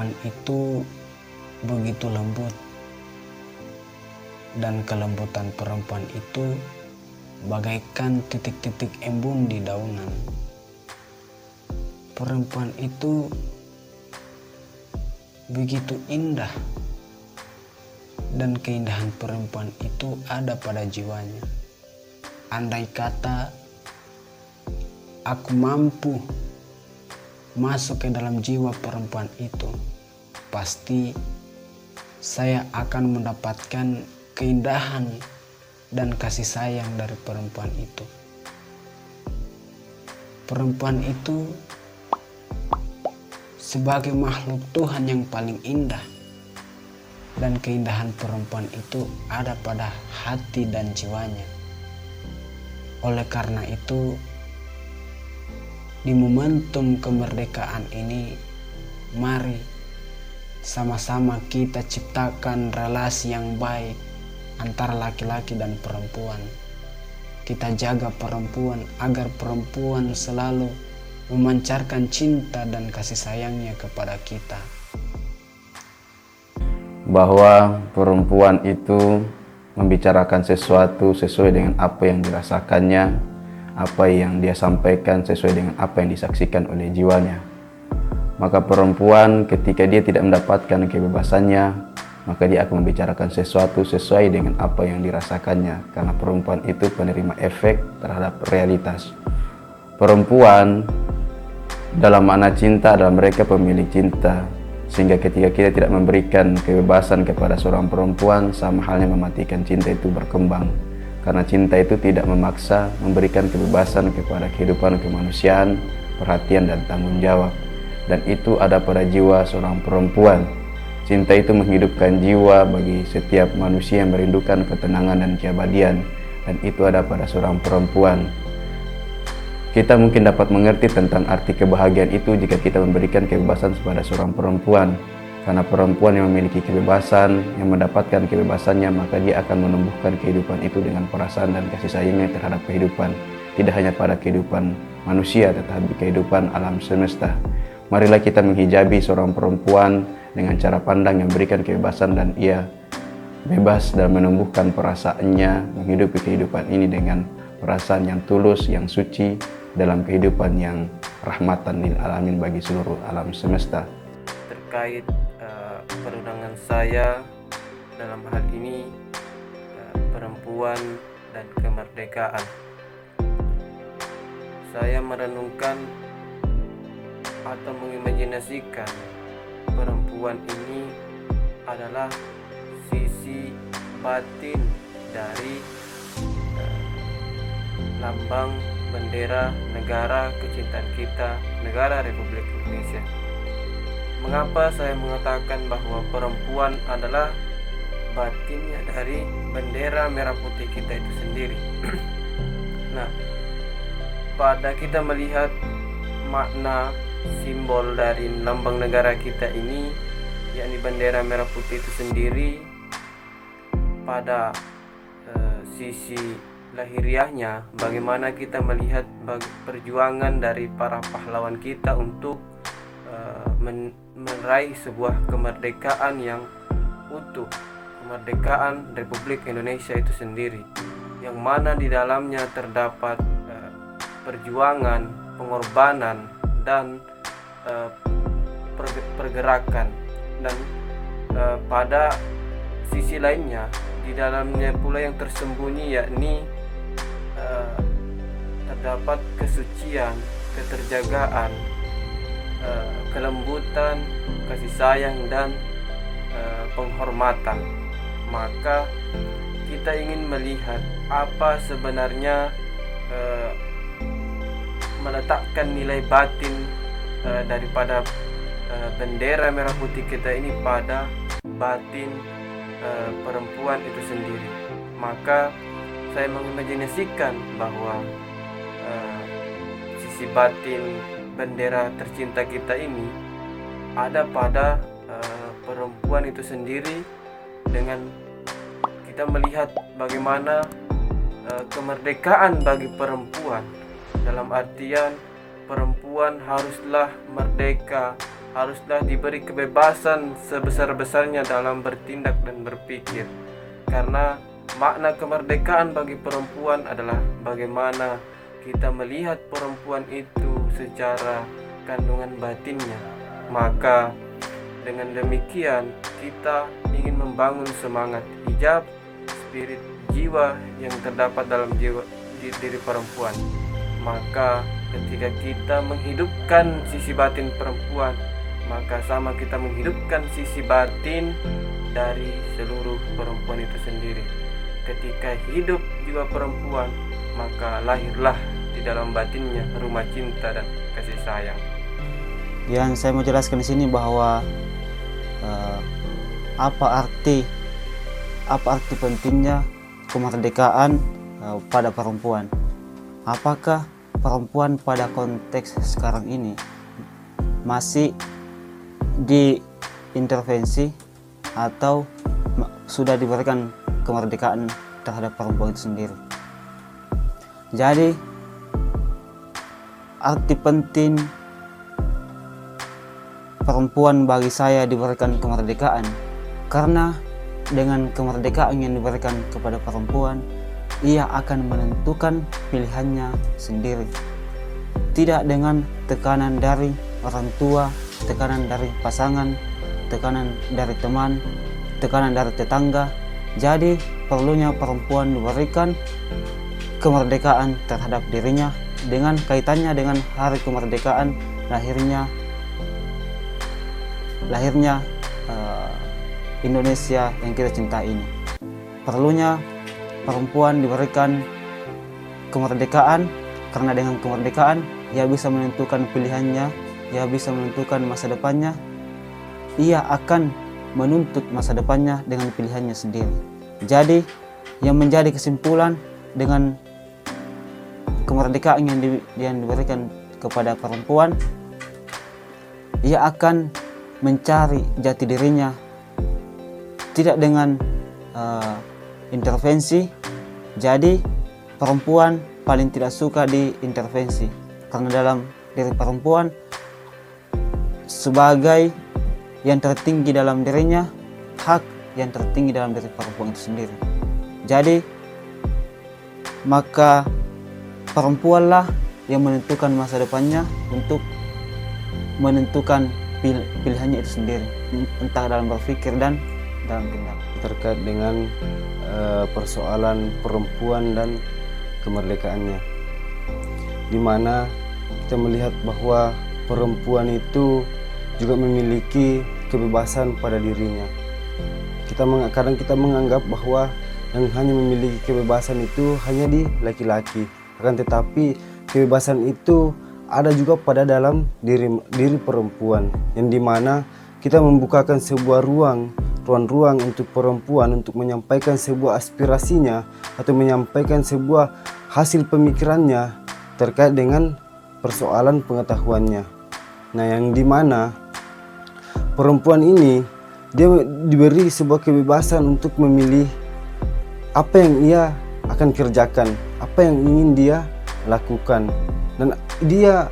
perempuan itu begitu lembut, dan kelembutan perempuan itu bagaikan titik-titik embun di daunan. Perempuan itu begitu indah, dan keindahan perempuan itu ada pada jiwanya. Andai kata aku mampu masuk ke dalam jiwa perempuan itu, pasti saya akan mendapatkan keindahan dan kasih sayang dari perempuan itu. Perempuan itu sebagai makhluk Tuhan yang paling indah, dan keindahan perempuan itu ada pada hati dan jiwanya. Oleh karena itu, di momentum kemerdekaan ini, mari sama-sama kita ciptakan relasi yang baik antara laki-laki dan perempuan. Kita jaga perempuan agar perempuan selalu memancarkan cinta dan kasih sayangnya kepada kita. Bahwa perempuan itu membicarakan sesuatu sesuai dengan apa yang dirasakannya, apa yang dia sampaikan sesuai dengan apa yang disaksikan oleh jiwanya. Maka perempuan ketika dia tidak mendapatkan kebebasannya, maka dia akan membicarakan sesuatu sesuai dengan apa yang dirasakannya, karena perempuan itu penerima efek terhadap realitas. Perempuan dalam makna cinta adalah mereka pemilik cinta, sehingga ketika kita tidak memberikan kebebasan kepada seorang perempuan, sama halnya mematikan cinta itu berkembang. Karena cinta itu tidak memaksa, memberikan kebebasan kepada kehidupan kemanusiaan, perhatian dan tanggung jawab. Dan itu ada pada jiwa seorang perempuan. Cinta itu menghidupkan jiwa bagi setiap manusia yang merindukan ketenangan dan keabadian, dan itu ada pada seorang perempuan. Kita mungkin dapat mengerti tentang arti kebahagiaan itu jika kita memberikan kebebasan kepada seorang perempuan. Karena perempuan yang memiliki kebebasan, yang mendapatkan kebebasannya, maka dia akan menumbuhkan kehidupan itu dengan perasaan dan kasih sayangnya terhadap kehidupan. Tidak hanya pada kehidupan manusia, tetapi kehidupan alam semesta. Marilah kita menghijabi seorang perempuan dengan cara pandang yang memberikan kebebasan, dan ia bebas dan menumbuhkan perasaannya, menghidupi kehidupan ini dengan perasaan yang tulus, yang suci, dalam kehidupan yang rahmatan lil alamin bagi seluruh alam semesta. Terkait perundangan saya dalam hal ini perempuan dan kemerdekaan, saya merenungkan atau mengimajinasikan perempuan ini adalah sisi batin dari lambang bendera negara kecintaan kita, negara Republik Indonesia. Mengapa saya mengatakan bahwa perempuan adalah batinnya dari bendera merah putih kita itu sendiri? Nah, pada kita melihat makna simbol dari lambang negara kita ini, yakni bendera merah putih itu sendiri, pada sisi lahiriahnya, bagaimana kita melihat perjuangan dari para pahlawan kita untuk meraih sebuah kemerdekaan yang utuh, kemerdekaan Republik Indonesia itu sendiri, yang mana di dalamnya terdapat perjuangan, pengorbanan, dan pergerakan. Dan pada sisi lainnya, di dalamnya pula yang tersembunyi, yakni terdapat kesucian, keterjagaan, kelembutan, kasih sayang, dan penghormatan. Maka kita ingin melihat apa sebenarnya meletakkan nilai batin daripada bendera merah putih kita ini pada batin perempuan itu sendiri. Maka saya mengimajinasikan bahwa sisi batin bendera tercinta kita ini ada pada perempuan itu sendiri, dengan kita melihat bagaimana kemerdekaan bagi perempuan, dalam artian perempuan haruslah merdeka haruslah diberi kebebasan sebesar-besarnya dalam bertindak dan berpikir. Karena makna kemerdekaan bagi perempuan adalah bagaimana kita melihat perempuan itu secara kandungan batinnya. Maka dengan demikian kita ingin membangun semangat hijab, spirit jiwa yang terdapat dalam diri perempuan. Maka ketika kita menghidupkan sisi batin perempuan, maka sama kita menghidupkan sisi batin dari seluruh perempuan itu sendiri. Ketika hidup jiwa perempuan, maka lahirlah di dalam batinnya rumah cinta dan kasih sayang. Yang saya mau jelaskan di sini bahwa apa arti pentingnya kemerdekaan pada perempuan. Apakah perempuan pada konteks sekarang ini masih diintervensi atau sudah diberikan kemerdekaan terhadap perempuan itu sendiri? Jadi arti penting perempuan bagi saya diberikan kemerdekaan, karena dengan kemerdekaan yang diberikan kepada perempuan, ia akan menentukan pilihannya sendiri. Tidak dengan tekanan dari orang tua, tekanan dari pasangan, tekanan dari teman, tekanan dari tetangga. Jadi perlunya perempuan diberikan kemerdekaan terhadap dirinya, dengan kaitannya dengan hari kemerdekaan lahirnya Indonesia yang kita cintai ini. Perlunya perempuan diberikan kemerdekaan, karena dengan kemerdekaan ia bisa menentukan pilihannya, ia bisa menentukan masa depannya, ia akan menuntut masa depannya dengan pilihannya sendiri. Jadi yang menjadi kesimpulan dengan kemerdekaan yang diberikan kepada perempuan, ia akan mencari jati dirinya, tidak dengan intervensi. Jadi perempuan paling tidak suka diintervensi, karena dalam diri perempuan sebagai yang tertinggi dalam dirinya, hak yang tertinggi dalam diri perempuan itu sendiri. Jadi maka perempuanlah yang menentukan masa depannya untuk menentukan pilihannya itu sendiri, entah dalam berpikir dan dalam tindak. Terkait dengan persoalan perempuan dan kemerdekaannya, di mana kita melihat bahwa perempuan itu juga memiliki kebebasan pada dirinya. Kadang kita menganggap bahwa yang hanya memiliki kebebasan itu hanya di laki-laki, akan tetapi kebebasan itu ada juga pada dalam diri perempuan, yang dimana kita membukakan sebuah ruang untuk perempuan untuk menyampaikan sebuah aspirasinya atau menyampaikan sebuah hasil pemikirannya terkait dengan persoalan pengetahuannya. Nah, yang dimana perempuan ini dia diberi sebuah kebebasan untuk memilih apa yang ia akan kerjakan, apa yang ingin dia lakukan, dan dia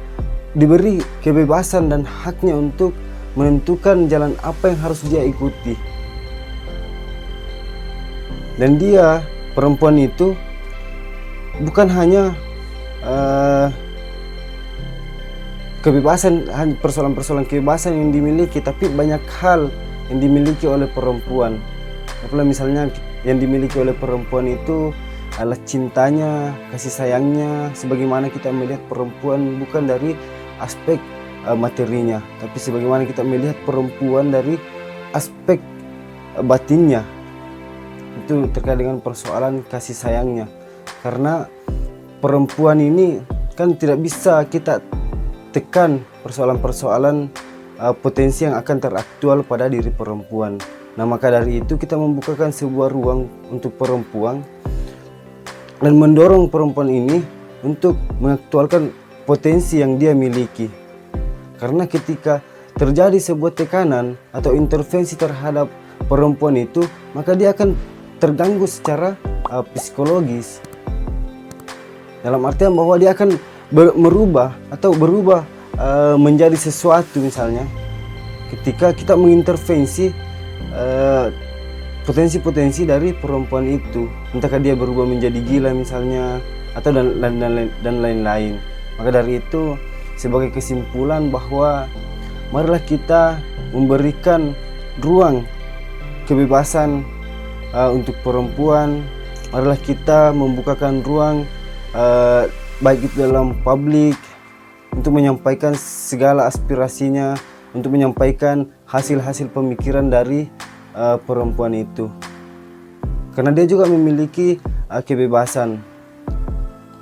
diberi kebebasan dan haknya untuk menentukan jalan apa yang harus dia ikuti. Dan dia, perempuan itu, bukan hanya kebebasan, persoalan-persoalan kebebasan yang dimiliki, tapi banyak hal yang dimiliki oleh perempuan. Apalagi misalnya yang dimiliki oleh perempuan itu adalah cintanya, kasih sayangnya, sebagaimana kita melihat perempuan bukan dari aspek materinya, tapi sebagaimana kita melihat perempuan dari aspek batinnya. Itu terkait dengan persoalan kasih sayangnya, karena perempuan ini kan tidak bisa kita tekan persoalan-persoalan potensi yang akan teraktual pada diri perempuan. Nah, maka dari itu kita membukakan sebuah ruang untuk perempuan dan mendorong perempuan ini untuk mengaktualkan potensi yang dia miliki. Karena ketika terjadi sebuah tekanan atau intervensi terhadap perempuan itu, maka dia akan terganggu secara psikologis. Dalam artian bahwa dia akan berubah menjadi sesuatu misalnya ketika kita mengintervensi potensi-potensi dari perempuan itu, entahkah dia berubah menjadi gila misalnya atau dan lain-lain. Maka dari itu, sebagai kesimpulan bahwa marilah kita memberikan ruang kebebasan untuk perempuan, marilah kita membukakan ruang baik itu dalam publik untuk menyampaikan segala aspirasinya, untuk menyampaikan hasil-hasil pemikiran dari perempuan itu, karena dia juga memiliki kebebasan.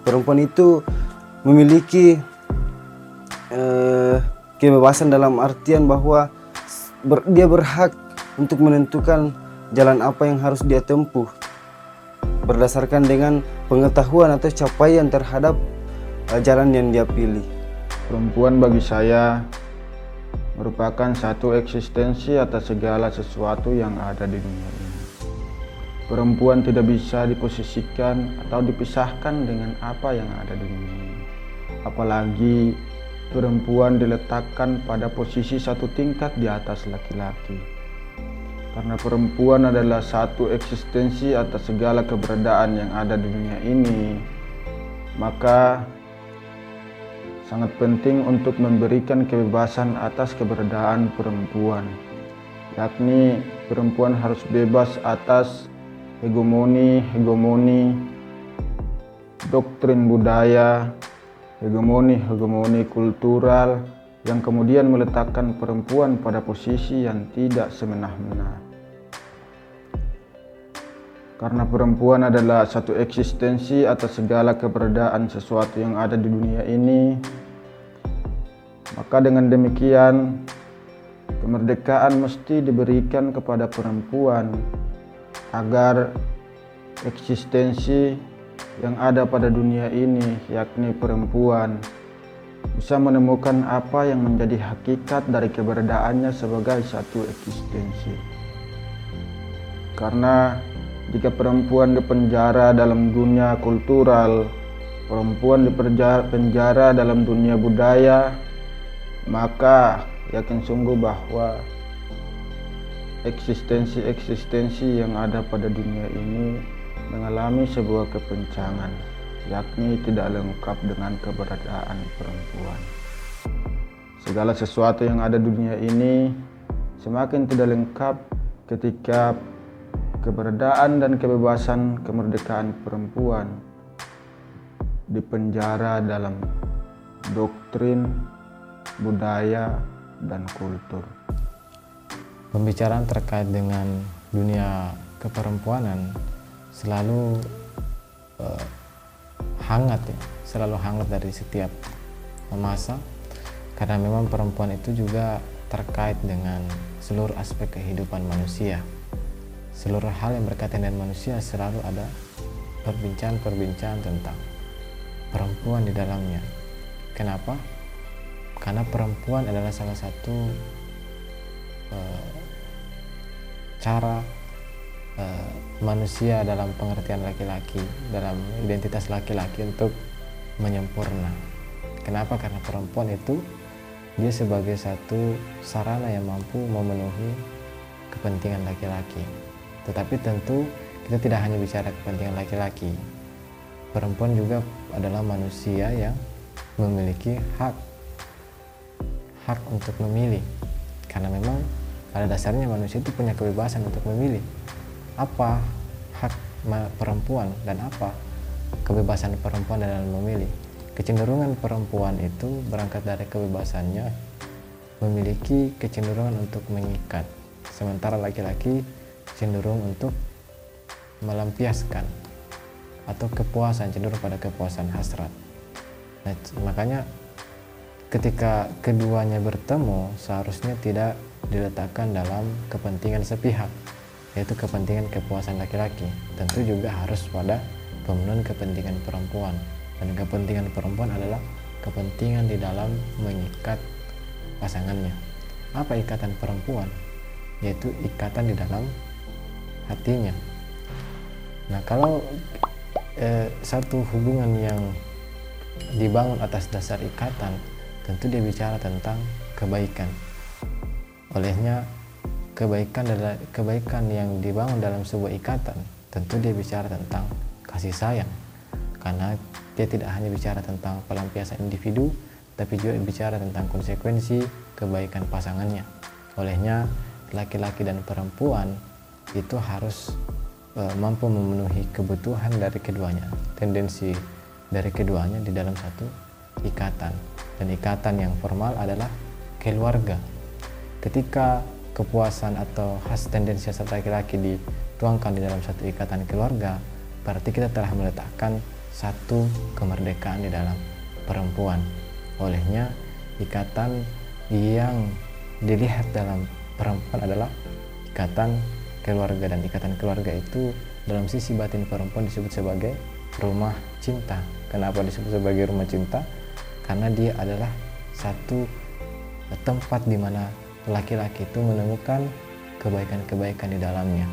Perempuan itu memiliki kebebasan dalam artian bahwa dia berhak untuk menentukan jalan apa yang harus dia tempuh berdasarkan dengan pengetahuan atau capaian terhadap jalan yang dia pilih. Perempuan bagi saya merupakan satu eksistensi atas segala sesuatu yang ada di dunia ini. Perempuan tidak bisa diposisikan atau dipisahkan dengan apa yang ada di dunia ini. Apalagi perempuan diletakkan pada posisi satu tingkat di atas laki-laki. Karena perempuan adalah satu eksistensi atas segala keberadaan yang ada di dunia ini, maka sangat penting untuk memberikan kebebasan atas keberadaan perempuan, yakni perempuan harus bebas atas hegemoni doktrin budaya, hegemoni kultural yang kemudian meletakkan perempuan pada posisi yang tidak semena-mena. Karena perempuan adalah satu eksistensi atas segala keberadaan sesuatu yang ada di dunia ini, maka dengan demikian kemerdekaan mesti diberikan kepada perempuan agar eksistensi yang ada pada dunia ini, yakni perempuan, bisa menemukan apa yang menjadi hakikat dari keberadaannya sebagai satu eksistensi. Karena jika perempuan dipenjara dalam dunia kultural, perempuan dipenjara dalam dunia budaya, maka yakin sungguh bahwa eksistensi yang ada pada dunia ini mengalami sebuah kepencangan, yakni tidak lengkap dengan keberadaan perempuan. Segala sesuatu yang ada di dunia ini semakin tidak lengkap ketika keberadaan dan kebebasan kemerdekaan perempuan dipenjara dalam doktrin, budaya, dan kultur. Pembicaraan terkait dengan dunia keperempuanan selalu hangat ya, selalu hangat dari setiap masa, karena memang perempuan itu juga terkait dengan seluruh aspek kehidupan manusia. Seluruh hal yang berkaitan dengan manusia selalu ada perbincangan tentang perempuan di dalamnya. Kenapa? Karena perempuan adalah salah satu cara manusia dalam pengertian laki-laki, dalam identitas laki-laki untuk menyempurna. Kenapa? Karena perempuan itu dia sebagai satu sarana yang mampu memenuhi kepentingan laki-laki. Tetapi tentu kita tidak hanya bicara kepentingan laki-laki. Perempuan juga adalah manusia yang memiliki hak untuk memilih. Karena memang pada dasarnya manusia itu punya kebebasan untuk memilih apa hak perempuan dan apa kebebasan perempuan dalam memilih. Kecenderungan perempuan itu berangkat dari kebebasannya memiliki kecenderungan untuk mengikat, sementara laki-laki cenderung untuk melampiaskan atau kepuasan, cenderung pada kepuasan hasrat. Nah, makanya ketika keduanya bertemu seharusnya tidak diletakkan dalam kepentingan sepihak, yaitu kepentingan kepuasan laki-laki. Tentu juga harus pada pemenuhan kepentingan perempuan, dan kepentingan perempuan adalah kepentingan di dalam mengikat pasangannya. Apa ikatan perempuan? Yaitu ikatan di dalam hatinya. Nah, kalau satu hubungan yang dibangun atas dasar ikatan, tentu dia bicara tentang kebaikan. Olehnya kebaikan yang dibangun dalam sebuah ikatan tentu dia bicara tentang kasih sayang, karena dia tidak hanya bicara tentang pelampiasan individu, tapi juga bicara tentang konsekuensi kebaikan pasangannya. Olehnya laki-laki dan perempuan itu harus mampu memenuhi kebutuhan dari keduanya, tendensi dari keduanya di dalam satu ikatan. Dan ikatan yang formal adalah keluarga. Ketika kepuasan atau khas tendensi hasrat laki-laki dituangkan di dalam satu ikatan keluarga, berarti kita telah meletakkan satu kemerdekaan di dalam perempuan. Olehnya ikatan yang dilihat dalam perempuan adalah ikatan keluarga, dan ikatan keluarga itu dalam sisi batin perempuan disebut sebagai rumah cinta. Kenapa disebut sebagai rumah cinta? Karena dia adalah satu tempat di mana laki-laki itu menemukan kebaikan-kebaikan di dalamnya.